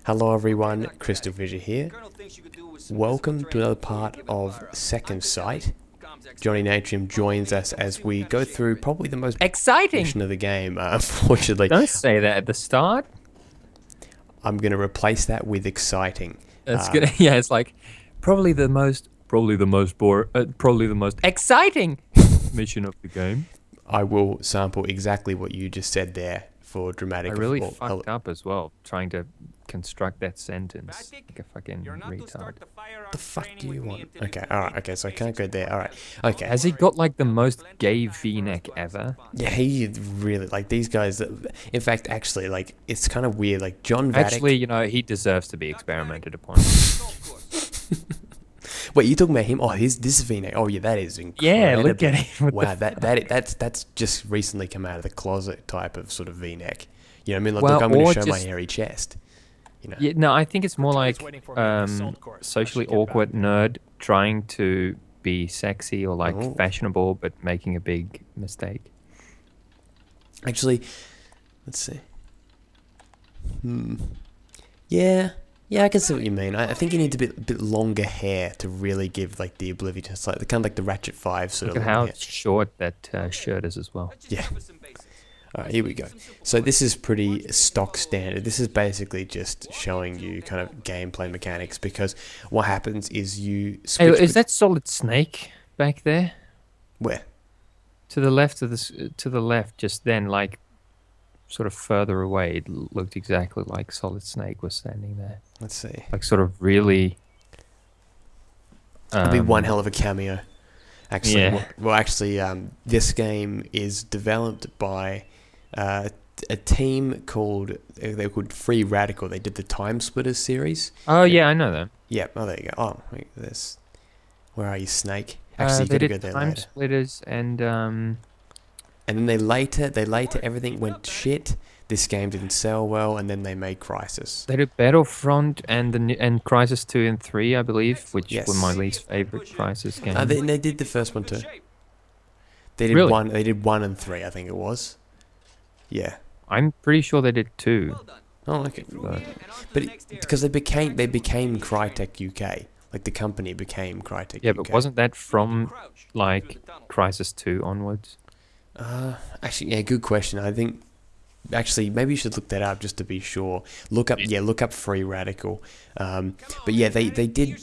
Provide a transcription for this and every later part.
Hello everyone, CrystalFissure here. Welcome to another part of Second Sight. Johnny Natrium joins us as we go through probably the most exciting mission of the game, unfortunately. Don't say that at the start. I'm going to replace that with exciting. That's good. Yeah, it's like probably the most exciting mission of the game. I will sample exactly what you just said there for dramatic. I really fucked up as well trying to construct that sentence like a fucking retard. What the fuck do you want? Okay, alright, okay, so I can't go there. Alright, okay. Has he got like the most gay V-neck ever? Yeah, he really, like, these guys, in fact, actually, like, it's kind of weird, like, John Vattic... Actually, you know, he deserves to be experimented upon. Wait, you talking about him? Oh, this V-neck. Oh, yeah, that is incredible. Yeah, look at him. Wow, that's just recently come out of the closet type of sort of V-neck. You know what I mean? Like, well, look, I'm going to show my hairy chest. You know? Yeah, no, I think it's more like socially awkward nerd trying to be sexy or like fashionable, but making a big mistake. Actually, let's see. Yeah, I can see what you mean. I think you need a bit longer hair to really give like the oblivion. It's like kind of like the Ratchet 5 sort Look of. at how hair. short that shirt is as well. Yeah. Alright, here we go. So this is pretty stock standard. This is basically just showing you kind of gameplay mechanics, because what happens is you switch... Hey, is that Solid Snake back there? Where? To the left of to the left, just then, like sort of further away, it looked exactly like Solid Snake was standing there. Let's see. Like sort of really... It'll be one hell of a cameo. Actually, yeah. well, actually, this game is developed by a team called Free Radical. They did the Time Splitters series. Oh yeah, I know them. Yeah. Oh, there you go. Oh, wait, there's. Where are you, Snake? Actually, you they gotta did go there Time later. Splitters and then they later everything went shit. This game didn't sell well, and then they made Crisis. they did Battlefront and Crisis 2 and 3, I believe, which Yes. were my least favorite Crisis games. They did the first one too. They did Really? one. They did 1 and 3, I think it was. Yeah. I'm pretty sure they did 2. Oh, okay. But because they became Crytek UK, like the company became Crytek UK. Yeah, but wasn't that from like Crisis 2 onwards? Actually, yeah, good question. I think actually maybe you should look that up just to be sure. Look up Free Radical. But yeah, they did.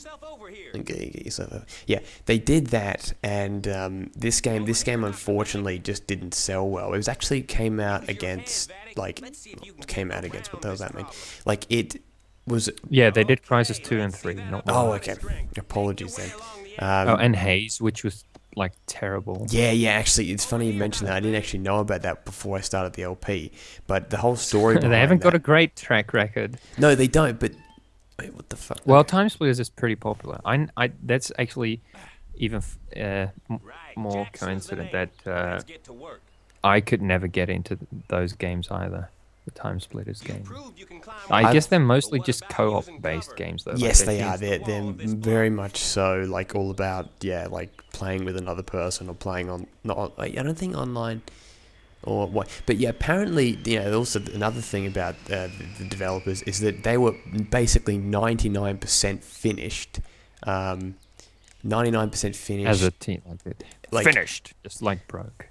Okay, get yourself over. Yeah, they did that, and this game unfortunately just didn't sell well. It was actually came out against what the hell does that mean? Like it was. Yeah, they did Crisis 2 and 3, not 1. Oh, okay. Apologies then. Oh, and Haze, which was like terrible. Yeah, actually, it's funny you mentioned that. I didn't actually know about that before I started the LP, but the whole story behind They haven't got that- a great track record. No, they don't, but... Wait, what the fuck? Well, Time Splitters is pretty popular. I that's actually even more coincident that I could never get into those games either. The Time Splitters game. I guess they're mostly just co-op based games though. Yes, like they are. They're very much so, like, all about, like playing with another person or playing on... I don't think online... Or what? But yeah, apparently, also another thing about the developers is that they were basically 99% finished. 99% finished. As a team, like finished, just like broke.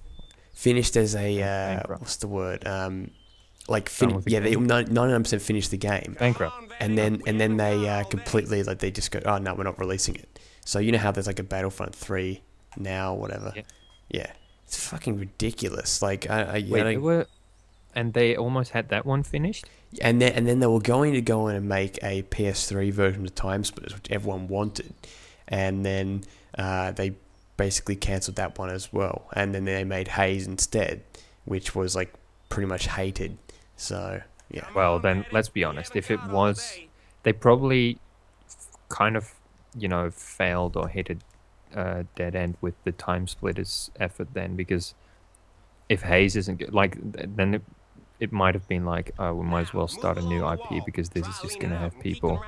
Finished as a what's the word? They 99% finished the game. Bankrupt. And then they completely, like, they just go, oh no, we're not releasing it. So you know how there's like a Battlefront 3 now, whatever. Yeah. It's fucking ridiculous. Like, and they almost had that one finished. And then they were going to go in and make a PS3 version of Time Splitters, which everyone wanted, and then they basically cancelled that one as well. And then they made Haze instead, which was like pretty much hated. So yeah. Well, then let's be honest. If it was, they probably kind of failed or hit a dead end with the Time Splitters effort then, because if Haze isn't good, like, then it might have been like, oh, we might as well start a new IP because this is just going to have people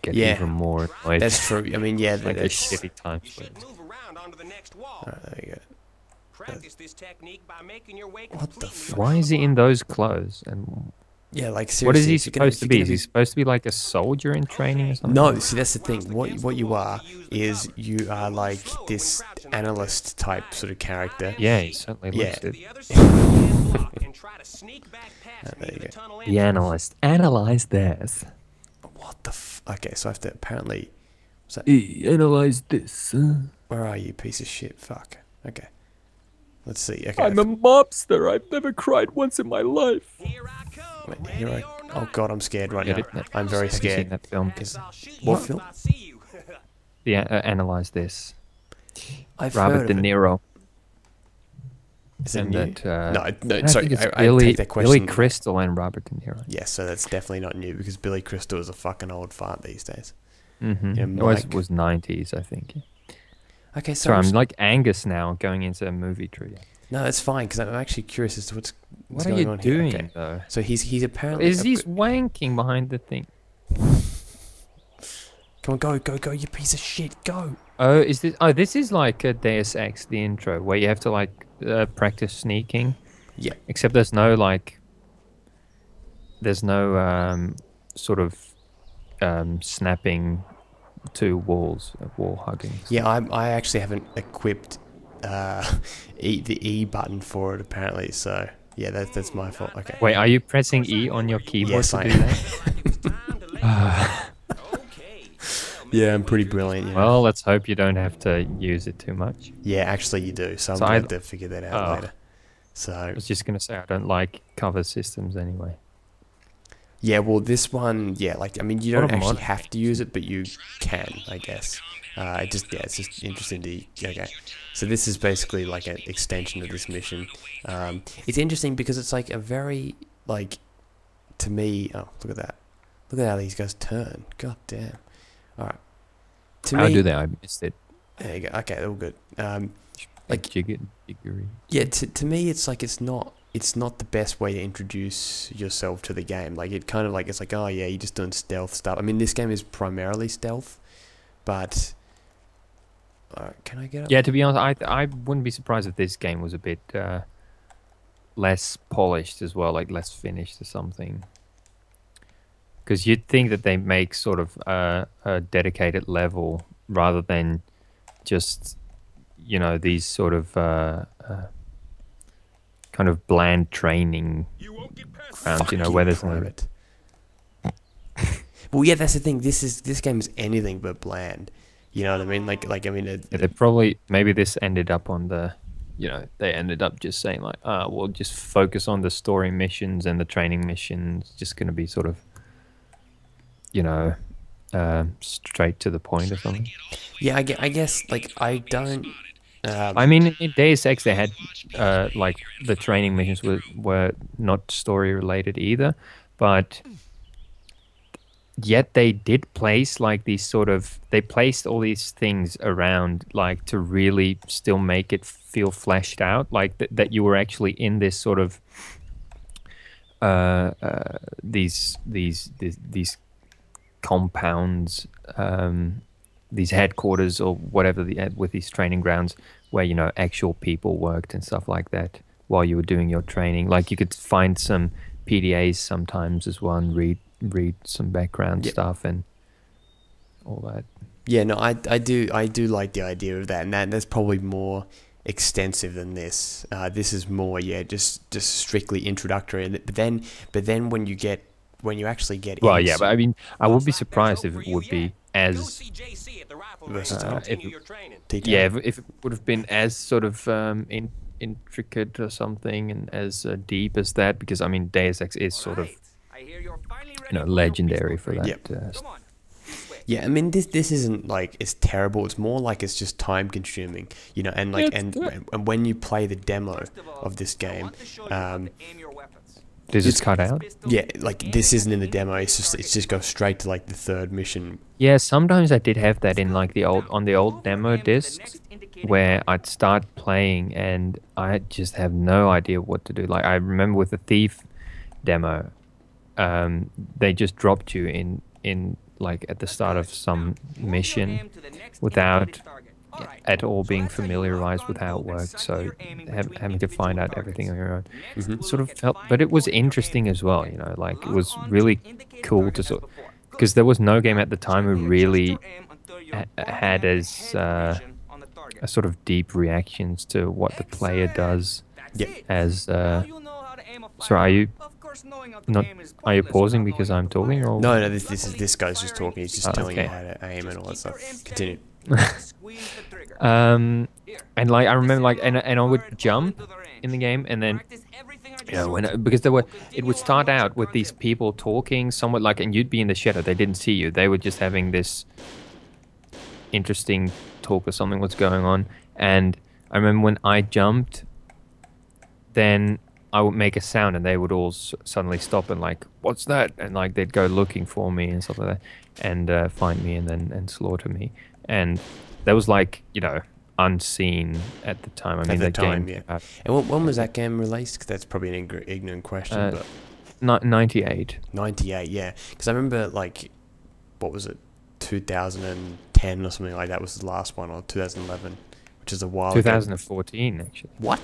get even more annoyed. That's true. I mean, yeah, like a shitty Time Splitters. Alright, there you go. Practice this technique by making your way What the fuck? Why is he in those clothes? And Yeah, like seriously. What is he if you're gonna- supposed if to you're be? gonna Is he supposed to be like a soldier in training or something? No, see that's the thing. What you are is you are like this analyst type sort of character. Yeah, he certainly Yeah. looks it. There you go. The analyst. Analyze this. What the okay, so I have to apparently Analyze this. where are you, piece of shit? Fuck. Okay. Let's see. Okay. I'm a mobster. I've never cried once in my life. Wait, here I oh god, I'm scared right Get now. it? I'm very Have you seen scared. that film? What film? Yeah, analyze this. I've Robert heard De of it. Niro. Is it And new? that, No, I sorry. think it's I Billy, take that Billy question. Crystal and Robert De Niro. Yes, so that's definitely not new because Billy Crystal is a fucking old fart these days. Mm-hmm. Yeah, It Mike. was 90s, I think. Okay, so Sorry, I'm like Angus now, going into a movie trivia. no, that's fine because I'm actually curious as to what's What are going you on here. doing, Okay. though? So he's apparently He's wanking behind the thing. Come on, go, you piece of shit, go. Oh, is this? Oh, this is like a Deus Ex, the intro, where you have to like practice sneaking. Yeah. Except there's no like, there's no sort of snapping to walls, wall hugging. Yeah, I actually haven't equipped the E button for it apparently. So yeah, that's my fault. Okay. Wait, are you pressing E on your keyboard Yes, to I do am. that? Yeah, I'm pretty brilliant. Yeah. Well, let's hope you don't have to use it too much. Yeah, actually you do. So I'm So gonna I- have to figure that out Oh. later. So I was just gonna say I don't like cover systems anyway. yeah, well this one, yeah, like I mean you What don't a actually mod. have to use it, but you can, I guess. It's just interesting to okay. So this is basically like an extension of this mission. It's interesting because it's like a very like to me. Oh, look at that! Look at how these guys turn. God damn! All right. To How me, do they? I missed it. there you go. Okay, all good. Like Jiggery. yeah, to me, it's like it's not the best way to introduce yourself to the game. Like it kind of like it's like oh yeah, you're just doing stealth stuff. I mean, this game is primarily stealth, but can I get up? Yeah, to be honest, I wouldn't be surprised if this game was a bit less polished as well, like less finished or something. Because you'd think that they make sort of a dedicated level rather than just, you know, these sort of kind of bland training grounds, you know, where there's no... it. Well, yeah, that's the thing. This game is anything but bland. You know what I mean? Like I mean, Yeah, they probably, maybe this ended up on the, you know, they ended up just saying like, we'll just focus on the story missions and the training missions, just going to be sort of, you know, straight to the point or something. yeah, I guess like I don't. I mean, in Deus Ex, they had like the training missions were not story related either, but yet they did place like these sort of, they placed all these things around like to really still make it feel fleshed out, like that you were actually in this sort of these compounds, these headquarters or whatever with these training grounds where, you know, actual people worked and stuff like that while you were doing your training. Like you could find some PDAs sometimes as well and read some background stuff and all that. Yeah, no, I do like the idea of that, and that's probably more extensive than this. This is more just strictly introductory. But then when you actually get well, into, yeah, but I mean, I would be surprised if it would be as versatile. if it would have been as sort of intricate or something and as deep as that, because I mean, Deus Ex is sort of, you know, legendary for that. Yep. Yeah, I mean this isn't like it's terrible. It's more like it's just time consuming, you know. And like and when you play the demo of this game, does it cut out? Yeah, like this isn't in the demo. It's just goes straight to like the third mission. Yeah, sometimes I did have that in like the old demo discs where I'd start playing and I just have no idea what to do. Like I remember with the Thief demo, they just dropped you in like at the start of some mission without at all being familiarized with how it worked, so having to find out everything on your own. Sort of felt, but it was interesting as well, you know, like it was really cool to sort, because there was no game at the time who really had as a sort of deep reactions to what the player does. As sorry, are you pausing because I'm talking, or no, this guy's just talking. He's just telling you how to aim and all that stuff. Continue. And like I remember, like and I would jump in the game, and then you know because it would start out with these people talking somewhat like, and you'd be in the shadow. They didn't see you. They were just having this interesting talk or something. What's going on? And I remember when I jumped, then I would make a sound, and they would all suddenly stop and like, "What's that?" And like they'd go looking for me and stuff like that, and find me and slaughter me. And that was like, you know, unseen at the time. I mean, at the time, yeah. And when was that game released? Because that's probably an ignorant question. But 98. 98, yeah. Because I remember, like, what was it, 2010 or something like that was the last one, or 2011, which is a while ago. 2014, actually. What?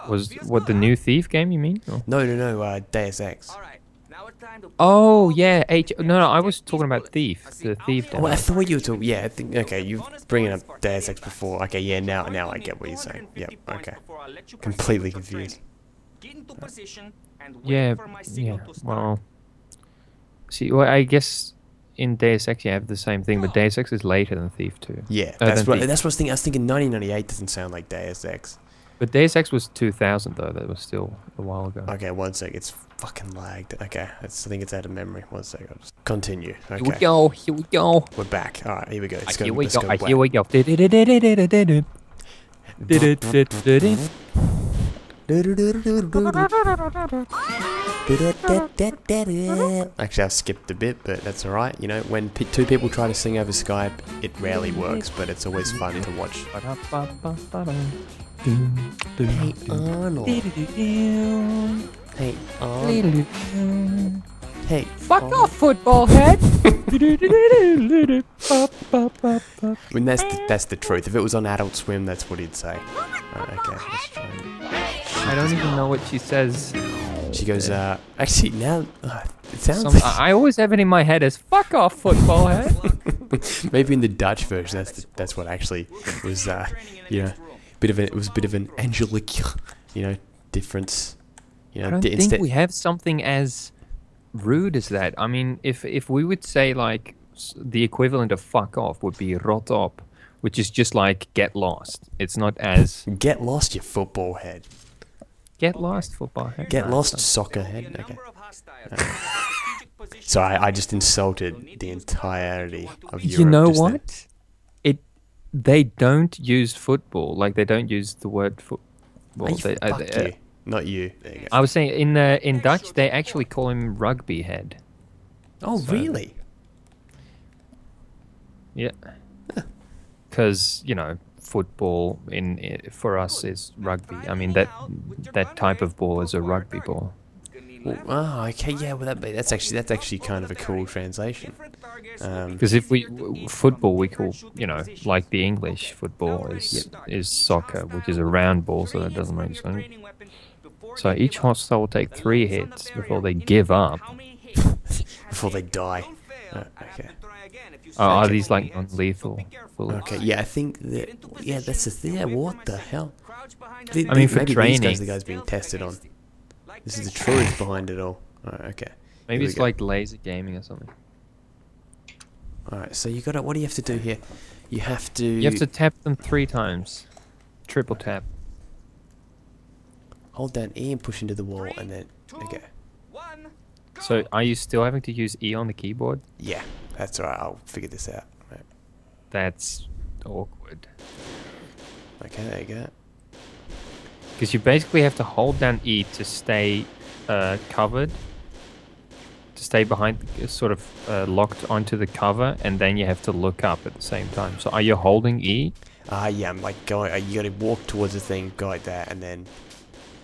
Was what the new Thief game? You mean? Or? No. Deus Ex. Oh yeah, no, I was talking about Thief. The Thief demo. Oh, I thought you were talking. Yeah, I think. Okay, you bringing up Deus Ex before. Okay, yeah, now I get what you're saying. Yep. Okay. Completely confused. Yeah. Well, see, well, I guess in Deus Ex you have the same thing, but Deus Ex is later than Thief 2. Yeah, that's what I was thinking. I was thinking 1998 doesn't sound like Deus Ex. But Deus Ex was 2000 though. That was still a while ago. Okay, one sec. It's fucking lagged. Okay, I think it's out of memory. One sec. I'll just continue. Okay. Here we go. We're back. All right, here we go. Here we go. Actually, I've skipped a bit, but that's alright. You know, when two people try to sing over Skype, it rarely works, but it's always fun to watch. Hey Arnold. Hey Arnold. Hey. Fuck off, football head. I mean, that's the truth. If it was on Adult Swim, that's what he'd say. Right, okay, let's try. I don't even know what she says. She goes, actually, now, it sounds like... I always have it in my head as, fuck off, football head. Maybe in the Dutch version, that's what actually was, you know, it was a bit of an angelic, you know, difference. You know, I don't think we have something as rude as that. I mean, if we would say, like, the equivalent of fuck off would be rot op, which is just like get lost. It's not as... Get lost, you football head. Get lost, football head. Get lost, soccer head. Okay. So I just insulted the entirety of Europe. You know what? They don't use football. Like, they don't use the word football. You. Not you. There you go. I was saying, in Dutch, they actually call him rugby head. Oh, so, really? Yeah. Because, you know, football for us is rugby. I mean, that type of ball is a rugby ball. Well, oh, okay, yeah. Well, that's actually kind of a cool translation. Because football we call, you know, like the English football is soccer, which is a round ball, so that doesn't make sense. So each hostile will take 3 hits before they give up. Before they die. Okay. Are these like non-lethal? Okay, yeah, I think that. Yeah, that's the thing. Yeah, what the hell? I mean, for training, these guys, the guy's being tested on. This is the truth behind it all. Alright, okay. Maybe it's like laser gaming or something. Alright, so you gotta. What do you have to do here? You have to tap them 3 times. Triple tap. Hold down E and push into the wall, and then okay. So, are you still having to use E on the keyboard? Yeah, that's alright. I'll figure this out. Right. That's awkward. Okay, there you go. Because you basically have to hold down E to stay covered, to stay behind, sort of locked onto the cover, and then you have to look up at the same time. So, are you holding E? Yeah, I'm like going. You got to walk towards the thing, go like that, and then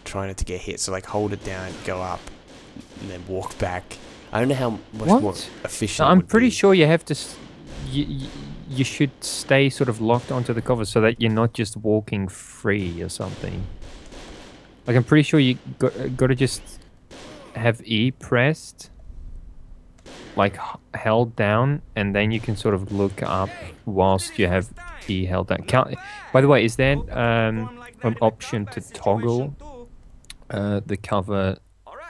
try not to get hit. So, like, hold it down, go up, and then walk back. I don't know how much more efficient. No, I'm pretty sure you have to. you should stay sort of locked onto the cover so that you're not just walking free or something. Like, I'm pretty sure you got to just have E pressed, like held down, and then you can sort of look up whilst you have E held down. By the way, is there an option to toggle the cover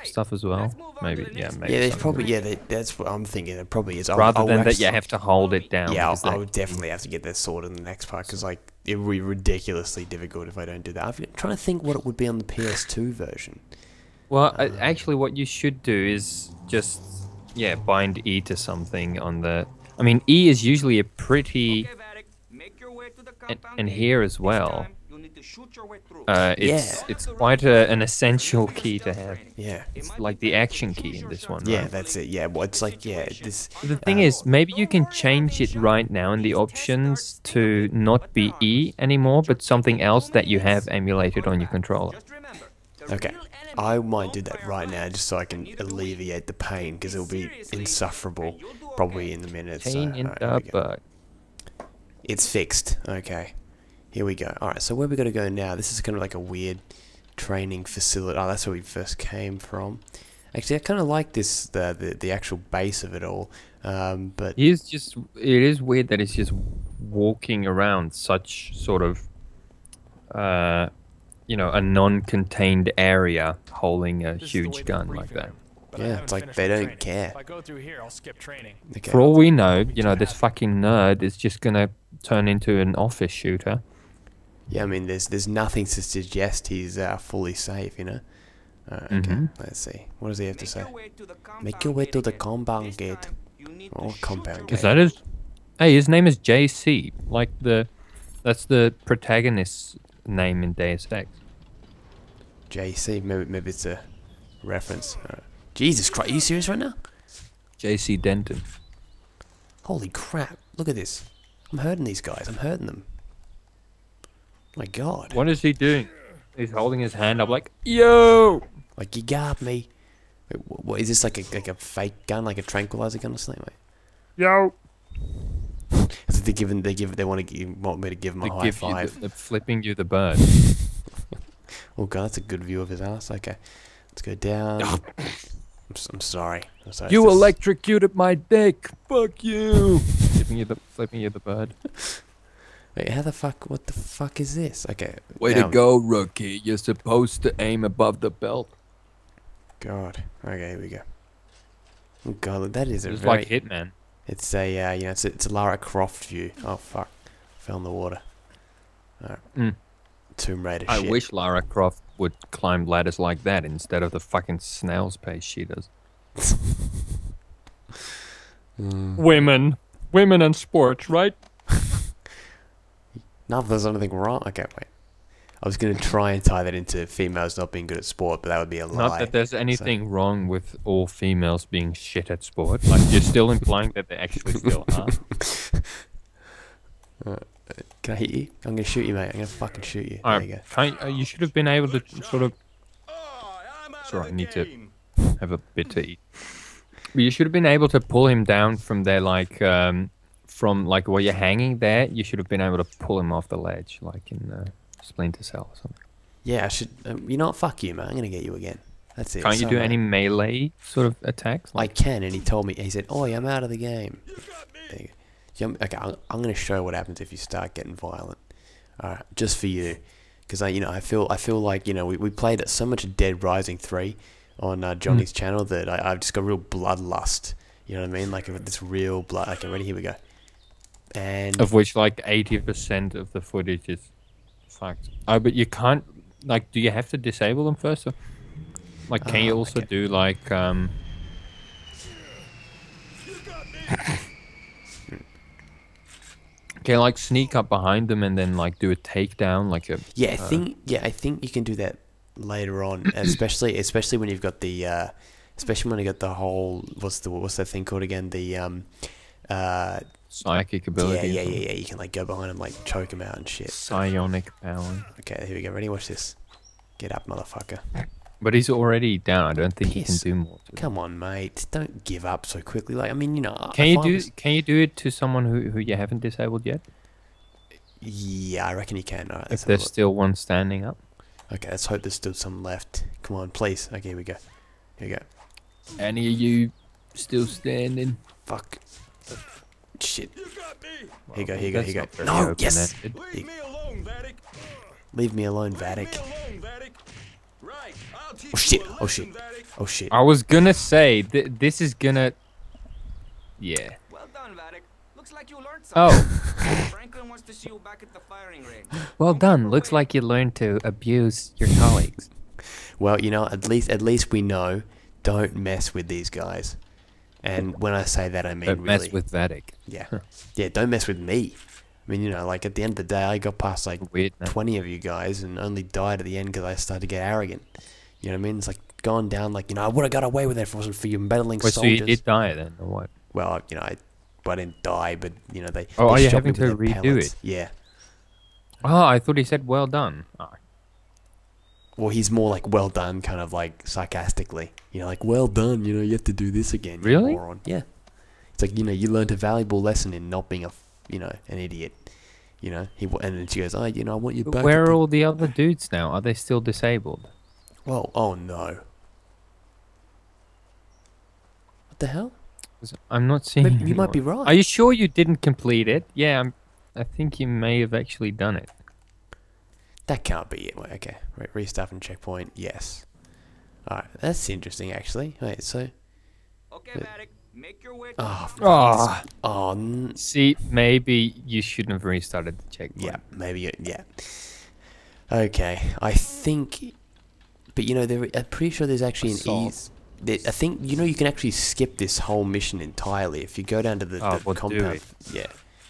stuff as well? Maybe, yeah, maybe. Yeah, there's probably, that's what I'm thinking. It probably is. Rather than that, you have to hold it down. Yeah, I would definitely have to get that sorted in the next part, because like it would be ridiculously difficult if I don't do that. I'm trying to think what it would be on the PS2 version. Well, actually, what you should do is just bind E to something on the. I mean, E is usually a pretty, and here as well. It's quite an essential key to have. Yeah, it's like the action key in this one. Right? Yeah, that's it. Yeah, well, it's like this. The thing is, maybe you can change it right now in the options to not be E anymore, but something else that you have emulated on your controller. Okay, I might do that right now just so I can alleviate the pain, because it'll be insufferable probably in the minute. Pain in the butt. It's fixed. Okay. Here we go. Alright, so where we got to go now? This is kind of like a weird training facility. Oh, that's where we first came from. Actually, I kind of like this, the actual base of it all. But it is weird that it's just walking around such sort of, a non-contained area holding a huge gun like that. Yeah, it's like they don't care. If I go through here, I'll skip training. Okay. For all we know, this fucking nerd is just gonna turn into an office shooter. Yeah, I mean, there's nothing to suggest he's fully safe, Okay, let's see. What does he have to say? Make your way to the compound gate. Oh, compound gate. Is that his? Hey, his name is JC. Like that's the protagonist's name in Deus Ex. JC, maybe it's a reference. Jesus Christ, are you serious right now? JC Denton. Holy crap, look at this. I'm hurting these guys, I'm hurting them. My God. What is he doing? He's holding his hand up like, yo! Like, you got me. Wait, what is this, like a fake gun, like a tranquilizer gun or something? Wait. Yo! So they want me to give them a high five. They're flipping you the bird. Oh God, that's a good view of his ass. Okay, let's go down. I'm sorry. You electrocuted my dick. Fuck you. Flipping you the bird. Wait, what the fuck is this? Okay. Way to go, rookie. You're supposed to aim above the belt. God. Okay, here we go. Oh God, that is it's like Hitman. It's a it's a Lara Croft view. Oh fuck, fell in the water. Alright. Tomb Raider shit. I wish Lara Croft would climb ladders like that instead of the fucking snail's pace she does. Women and sports, right? Not that there's anything wrong. Okay, wait. I was going to try and tie that into females not being good at sport, but that would be a lie. Not that there's anything wrong with all females being shit at sport. Like, you're still implying that they actually still are. Can I hit you? I'm going to shoot you, mate. I'm going to fucking shoot you. There you go. You should have been able to sort of... Sorry, I need to have a bit to eat. But you should have been able to pull him down from there, like... from like where you're hanging there, you should have been able to pull him off the ledge, like in Splinter Cell or something. Yeah, I should. You know what? Fuck you, man. I'm gonna get you again. That's it. Can't you do any melee sort of attacks? I can, and he told me. He said, "Oh, I'm out of the game." There you go. Okay, I'm gonna show what happens if you start getting violent. Just for you, because I feel like we played so much Dead Rising 3 on Johnny's channel that I've just got real bloodlust. You know what I mean? Like this real blood. Okay, ready? Here we go. And of which like 80% of the footage is fucked. Oh, but you can't, like, do you have to disable them first? Or, like, can you also do like can you like sneak up behind them and then like do a takedown, like a I think you can do that later on, especially when you've got the especially when you got the whole what's that thing called again, the psychic ability. Yeah. You can like go behind him, like choke him out and shit. Psionic power. Okay, here we go. Ready? Watch this. Get up, motherfucker. But he's already down. I don't think he can Piss. do more. Come on, mate. Don't give up so quickly. Like, I mean, you know. Can if you I do? was- Can you do it to someone who you haven't disabled yet? Yeah, I reckon you can. All right, If let's have a there's look. still one standing up. Okay, let's hope there's still some left. Come on, please. Okay, here we go. Here we go. Any of you still standing? Fuck. Shit. You got me. Here you go, here you go, That's here you not go. very No, open, yes! ended. Leave me alone, Vattic. Leave me alone, Leave Vattic. me alone, Vattic. Right. I'll teach Oh shit, you a oh shit, lesson, Vattic. oh shit. I was gonna say this is gonna. Yeah. Well done, Vattic. Looks like you learned Oh, something. Franklin wants to see you back at the firing range. well done. Looks like you learned to abuse your colleagues. Well, you know, at least we know, don't mess with these guys. And when I say that, I mean Don't really. mess with Vattic. Yeah. Yeah, don't mess with me. I mean, you know, like at the end of the day, I got past like Weird. No? 20 of you guys and only died at the end because I started to get arrogant. You know what I mean? It's like gone down like, you know, I would have got away with it if it wasn't for you meddling Wait, so soldiers. you did die then, or what? Well, you know, I didn't die, but, you know, they, Oh, they are you shot me having with to their redo pellets. it? Yeah. Oh, I thought he said well done. Oh, Well, he's more like, well done, kind of like sarcastically. You know, like, well done, you know, you have to do this again. You Really? moron. Yeah. It's like, you know, you learned a valuable lesson in not being you know, an idiot. You know, and then she goes, oh, you know, I want you But back. where at are the-" all the other dudes now? Are they still disabled? Whoa, oh no. What the hell? 'Cause I'm not seeing. Maybe you might be anyone. right. Are you sure you didn't complete it? Yeah, I think you may have actually done it. That can't be it. Wait, okay. Restart from checkpoint. Yes. Alright, that's interesting actually. Wait, so. Okay, Vattic. Make your way to Oh, the Oh, oh, see, maybe you shouldn't have restarted the checkpoint. yeah, maybe, yeah. Okay, I think. But you know, I'm pretty sure there's actually an Assault. ease. I think, you know, you can actually skip this whole mission entirely if you go down to the Oh, well, do compound. it. Yeah.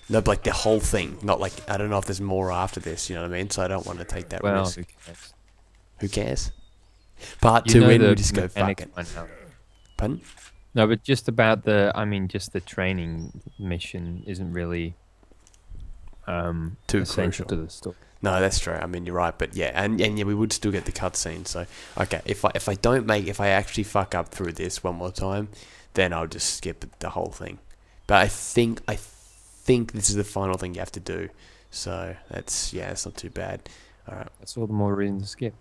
No, but like the whole thing. Not like, I don't know if there's more after this, you know what I mean? So I don't want to take that Well, risk. who cares? Who cares? Part You 2 know in, the we just go, fuck mechanics it. went out. Pardon? No, but just about just the training mission isn't really Too essential crucial. to the story. No, that's true. I mean, you're right, but yeah, and yeah, we would still get the cutscene. So, okay, if I actually fuck up through this one more time, then I'll just skip the whole thing. But I think this is the final thing you have to do. So that's not too bad. All right. That's all the more reason to skip.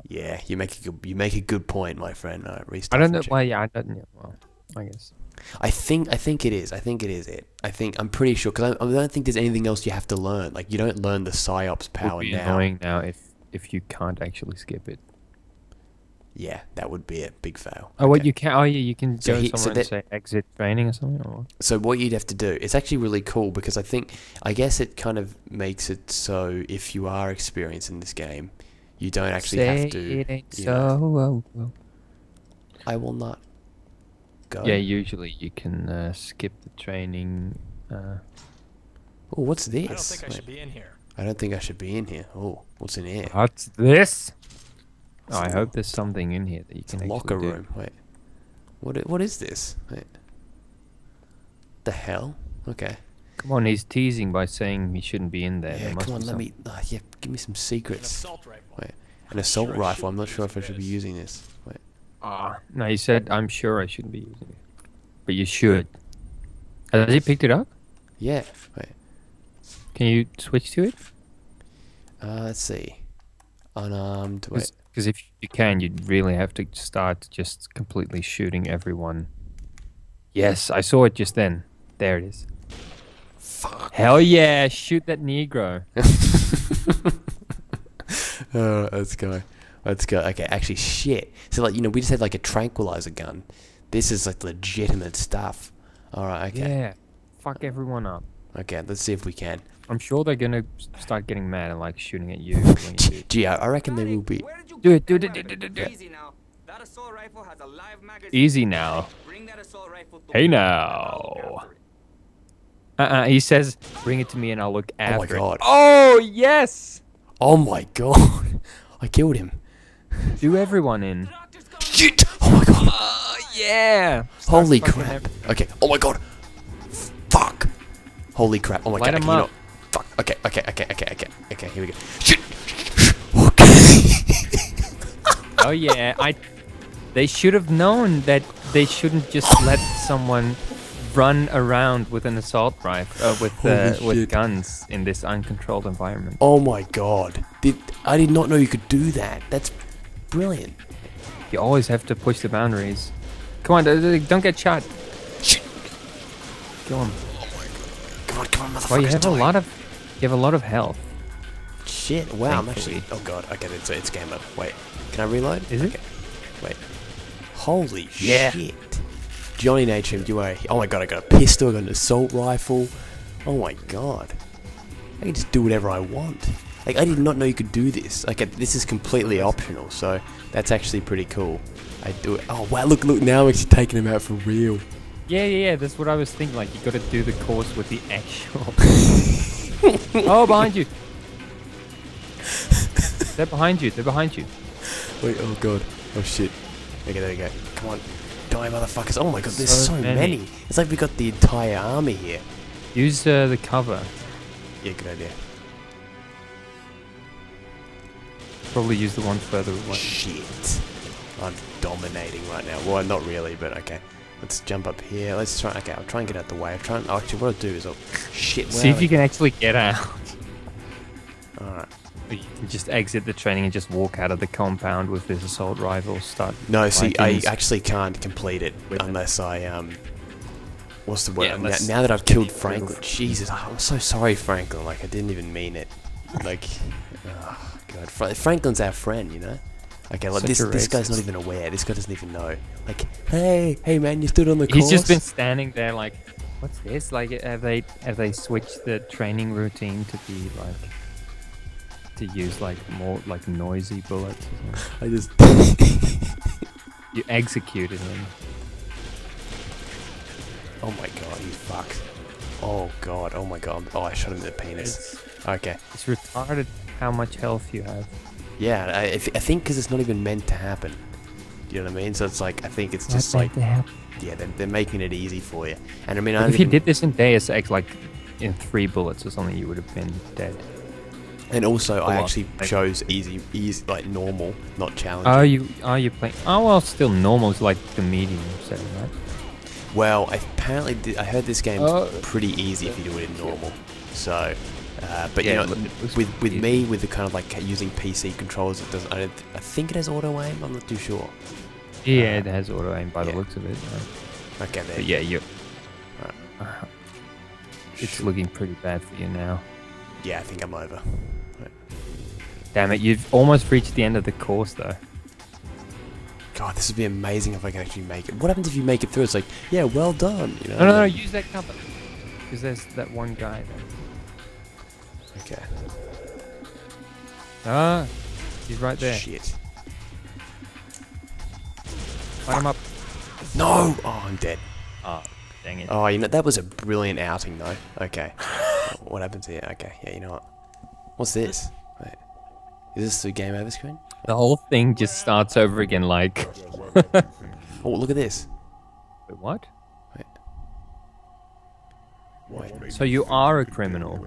Yeah, you make a good point, my friend. All right, I restart. don't from know check. why. Yeah, I don't know. Well, I guess. I think it is. I think it is it. I'm pretty sure because I don't think there's anything else you have to learn. Like you don't learn the psyops It power would be now. annoying now if you can't actually skip it. Yeah, that would be a big fail. Oh, what Okay. you can? Oh, yeah, you can So go he- so somewhere and say exit training or something. Or what? So what you'd have to do, it's actually really cool because I guess it kind of makes it so if you are experienced in this game, you don't actually have to. It ain't you so. know, Oh. I will not go. Yeah, usually you can skip the training. Oh, what's this? I don't think I Wait, should be in here. I don't think I should be in here. Oh, what's in here? What's this? It's Oh, I a- hope there's something in here that you It's can a actually locker do. room. Wait, what is this? Wait. The hell? Okay. Come on, he's teasing by saying he shouldn't be in there. Yeah, There must come on, be let me. Yeah, give me some An secrets. assault rifle. Wait, an assault sure I rifle. I'm shouldn't not be sure if I using should be this. using this. Wait. No, he said, I'm sure I shouldn't be using it. But you should. Has he picked it up? Yeah. Wait. Can you switch to it? Let's see. Unarmed. Wait. Because if you can, you'd really have to start just completely shooting everyone. Yes, I saw it just then. There it is. Fuck. Hell yeah, shoot that Negro. Let's go. Let's go. Okay, actually, shit. So, like, you know, we just had, like, a tranquilizer gun. This is, like, legitimate stuff. Alright, okay. Yeah, fuck everyone up. Okay, let's see if we can. I'm sure they're gonna start getting mad and like shooting at you. When you do. Gee, I reckon they will be. Where did you Do get it, do that it, do it, weapon? do it, do it. Easy now. That assault rifle has a live magazine. Easy now. Bring that assault rifle to Hey me. now. I'll look after it. He says, bring it to me and I'll look after it. God. Oh, yes! Oh my god. I killed him. Do everyone in. Doctor's coming. Shit! Oh my god. Oh, yeah! Holy fucking crap. Okay. Oh my god. Fuck. Holy crap. Oh my Light god. him You know, up. Fuck. Okay. Here we go. Shit. Okay. Oh yeah, they should have known that they shouldn't just let someone run around with an assault rifle with guns in this uncontrolled environment. Oh my god. I did not know you could do that. That's brilliant. You always have to push the boundaries. Come on, don't get shot. Shit. Go on. Come on, motherfucker. Well, you have a lot of health. Shit. Wow. I'm Thankfully. actually. Oh god. Okay, it's game over. Wait. Can I reload? Is it? Okay. Wait. Holy shit. Johnny Natrium, you are. Oh my god, I got a pistol, I got an assault rifle. Oh my god. I can just do whatever I want. Like, I did not know you could do this. Like, this is completely optional, so that's actually pretty cool. I do it. Oh wow, look, now I'm actually taking him out for real. Yeah, that's what I was thinking. Like, you got to do the course with the actual. Oh, behind you. They're behind you. Wait, oh god. Oh shit. Okay, there we go. Come on. Die, motherfuckers. Oh my god, there's so many. It's like we got the entire army here. Use the cover. Yeah, good idea. Probably use the one further away. Shit. I'm dominating right now. Well, not really, but okay. Let's jump up here. Let's try. Okay, I'll try and get out the way. Actually, what I'll do is shit. See if you can actually get out. Alright. You can just exit the training and just walk out of the compound with this assault rifle. No, see, I actually can't complete it unless I what's the word? Yeah, now that I've killed Franklin. Jesus, I'm so sorry, Franklin. Like, I didn't even mean it. Like, oh god, Franklin's our friend, you know. Okay, like this guy's not even aware. This guy doesn't even know. Like, hey man, you stood on the course. He's just been standing there like, what's this? Like, have they switched the training routine to be like, to use like more like noisy bullets or something? I just you executed him. Oh my god, he's fucked. Oh god, oh my god. Oh, I shot him in the penis. Okay. It's retarded how much health you have. Yeah, I think because it's not even meant to happen. Do you know what I mean? So it's like, I think it's just like, yeah, they're making it easy for you. And I mean, if you did this in Deus Ex, like in 3 bullets or something, you would have been dead. And also, I actually chose easy, like normal, not challenging. Are you playing? Oh well, still normal is like the medium setting, right? Well, I heard this game's pretty easy if you do it in normal. So, but yeah, you know, with me, with the kind of like using PC controls, it doesn't. I think it has auto aim. I'm not too sure. Yeah, it has auto aim by the looks of it. Okay, there. But yeah, you. Right. It's looking pretty bad for you now. Yeah, I think I'm over. Right. Damn it, you've almost reached the end of the course though. God, this would be amazing if I can actually make it. What happens if you make it through? It's like, yeah, well done. You know? No, use that cover. Because there's that one guy there. Okay. Ah, he's right there. Shit. Light him up. No! Oh, I'm dead. Oh, dang it. Oh, you know, that was a brilliant outing, though. Okay. What happens here? Okay, yeah, you know what? What's this? Wait. Is this the game over screen? The whole thing just starts over again, like... Oh, look at this. Wait, what? Wait. So you are a criminal.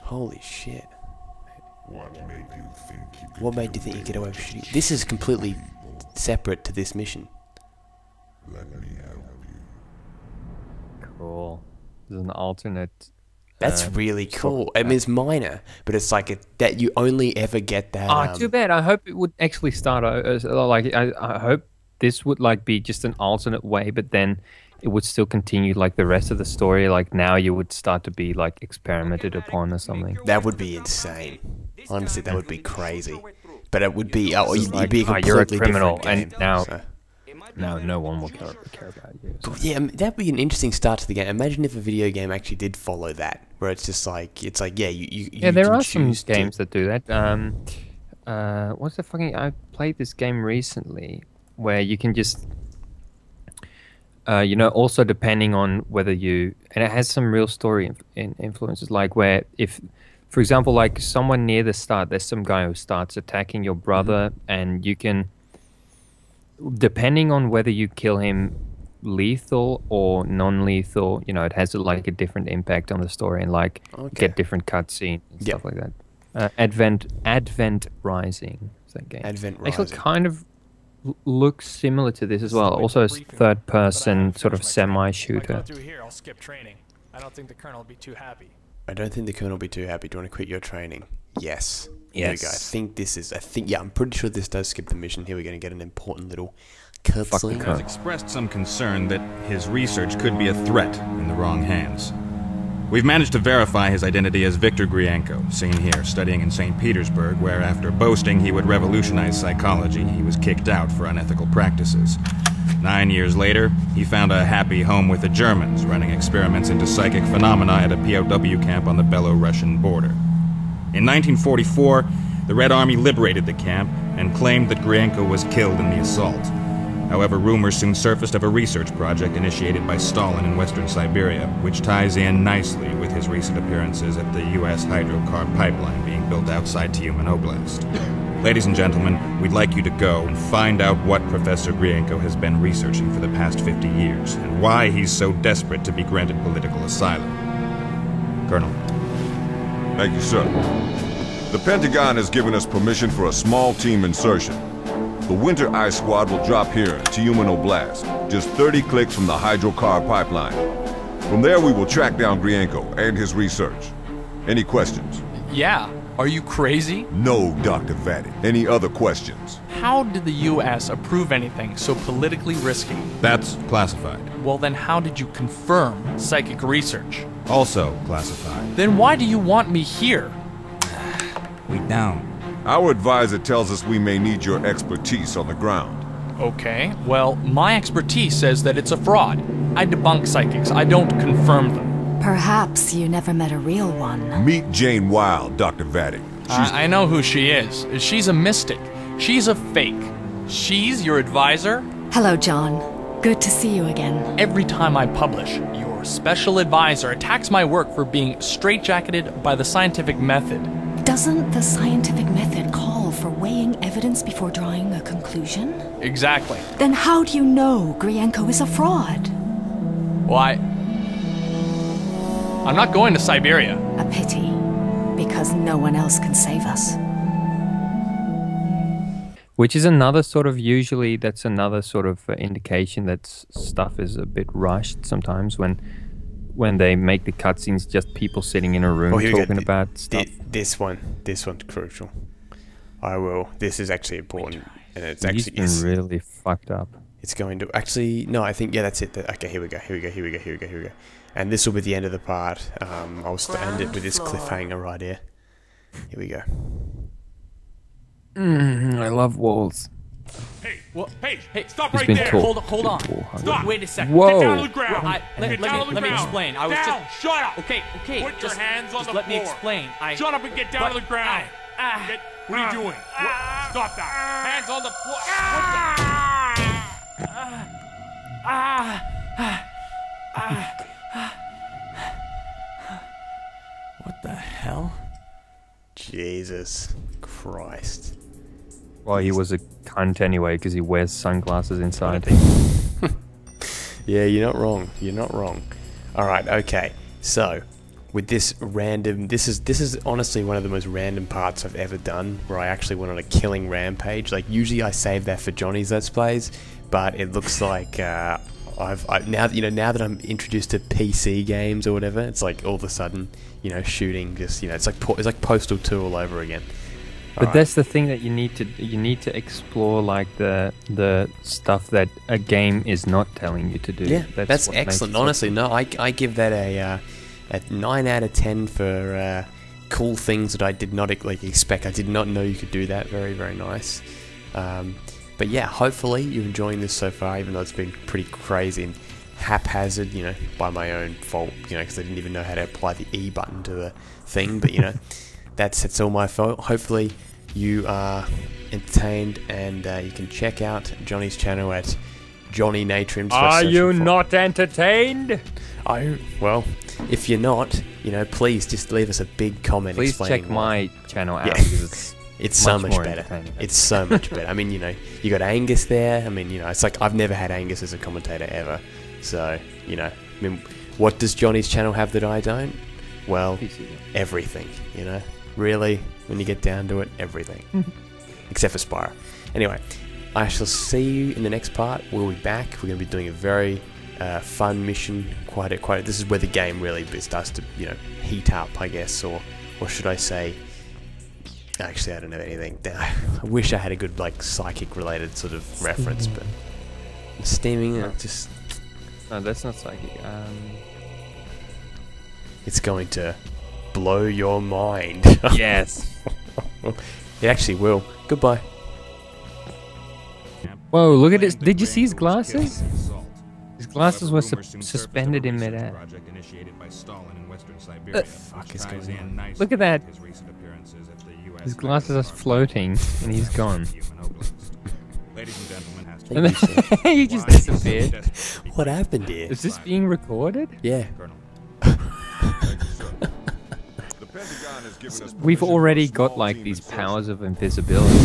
Holy shit. What made you think you get away with shooting? This is completely separate to this mission. Cool. There's an alternate... That's really cool. I mean, it's minor, but it's like that you only ever get that. Oh, too bad. I hope it would actually start like I hope this would like be just an alternate way, but then it would still continue like the rest of the story. Like now you would start to be like experimented upon or something. That would be insane. Honestly, that would be crazy. But it would be you'd be a completely you're a criminal, different game, and now. so. Now no one will care about you. So. But yeah, that'd be an interesting start to the game. Imagine if a video game actually did follow that, where it's just like yeah, you there are some games that do that. What's the fucking? I played this game recently where you can just, also depending on whether you, and it has some real story influences, like where if, for example, like someone near the start, there's some guy who starts attacking your brother, and you can. Depending on whether you kill him lethal or non-lethal. You know, it has like a different impact on the story and like get different cutscenes and stuff like that. Advent Rising is that game. Advent Rising. Actually, kind of looks similar to this as well. Also a third-person sort of semi-shooter. Through here, I'll skip training. I don't think the colonel will be too happy. I don't think the colonel will be too happy. Do you want to quit your training? Yes. Here we go. I'm pretty sure this does skip the mission. Here we're going to get an important little cutscene. Has expressed some concern that his research could be a threat in the wrong hands. We've managed to verify his identity as Viktor Grienko, seen here studying in St. Petersburg, where after boasting he would revolutionize psychology, he was kicked out for unethical practices. 9 years later, he found a happy home with the Germans, running experiments into psychic phenomena at a POW camp on the Belo-Russian border. In 1944, the Red Army liberated the camp and claimed that Grienko was killed in the assault. However, rumors soon surfaced of a research project initiated by Stalin in western Siberia, which ties in nicely with his recent appearances at the U.S. hydrocarb pipeline being built outside Tyumen Oblast. Ladies and gentlemen, we'd like you to go and find out what Professor Grienko has been researching for the past 50 years, and why he's so desperate to be granted political asylum. Colonel. Thank you, sir. The Pentagon has given us permission for a small team insertion. The Winter Ice Squad will drop here in Tyumen Oblast, just 30 clicks from the hydrocarb pipeline. From there, we will track down Grienko and his research. Any questions? Yeah. Are you crazy? No, Dr. Vattic. Any other questions? How did the U.S. approve anything so politically risky? That's classified. Well, then how did you confirm psychic research? Also classified. Then why do you want me here? We down. Our advisor tells us we may need your expertise on the ground. Okay, well, my expertise says that it's a fraud. I debunk psychics, I don't confirm them. Perhaps you never met a real one. Meet Jane Wilde, Dr. Vattic. I know who she is. She's a mystic. She's a fake. She's your advisor? Hello, John. Good to see you again. Every time I publish, your special advisor attacks my work for being straitjacketed by the scientific method. Doesn't the scientific method call for weighing evidence before drawing a conclusion? Exactly. Then how do you know Grienko is a fraud? Why? I'm not going to Siberia. A pity, because no one else can save us. Which is another sort of, usually that's another sort of indication that stuff is a bit rushed sometimes when they make the cutscenes just people sitting in a room talking about stuff. This one's crucial. This is actually important, and it's He's actually been really fucked up. It's going to actually no. I think that's it. Okay, here we go. And this will be the end of the part. I'll end it with this cliffhanger right here. Here we go. I love walls. Hey, stop He's right been there. taught Hold on. Stop. Wait a second. Whoa. Get down to the ground. Let me explain. I was down. just... Shut up. Okay. Put your hands on the let me floor. explain. Shut up and get down to the ground. What are you doing? Stop that. Hands on the floor. What the hell? Jesus Christ. Well, he was a cunt anyway because he wears sunglasses inside. Yeah, you're not wrong. Alright, okay. So, with this random... This is honestly one of the most random parts I've ever done, where I actually went on a killing rampage. Like, usually I save that for Johnny's Let's Plays, but it looks like... now that I'm introduced to PC games or whatever, it's like all of a sudden, shooting just, it's like Postal 2 all over again. But that's the thing that you need to explore, like the stuff that a game is not telling you to do. Yeah, that's excellent. Honestly, no, I give that a 9 out of 10 for cool things that I did not expect. I did not know you could do that. Very, very nice. But yeah, hopefully you're enjoying this so far, even though it's been pretty crazy and haphazard, by my own fault, because I didn't even know how to apply the E button to the thing. But that's all my fault. Hopefully you are entertained, and you can check out Johnny's channel at Johnny Natrium. Are you not entertained? Well, if you're not, please just leave us a big comment. Please check my channel out because It's so much more better. entertaining. It's so much better. I mean, you know, you got Angus there. I mean, you know, it's like I've never had Angus as a commentator ever. So, you know, I mean, what does Johnny's channel have that I don't? Well, everything, you know. Really, when you get down to it, everything. Except for Spyro. Anyway, I shall see you in the next part. We'll be back. We're going to be doing a very fun mission. This is where the game really starts to, you know, heat up, I guess, or should I say? Actually, I don't know anything. I wish I had a good like psychic related sort of reference, but steaming just. No, that's not psychic. It's going to blow your mind. Yes. It actually will. Goodbye. Whoa! Look at this. Did you see his glasses? His glasses were suspended in midair. Fuck is going on? Look at that. His glasses are floating, and he's gone. And then he just disappeared. What happened here? Is this being recorded? Yeah. We've already got like these powers of invisibility.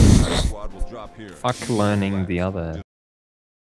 Fuck learning the other.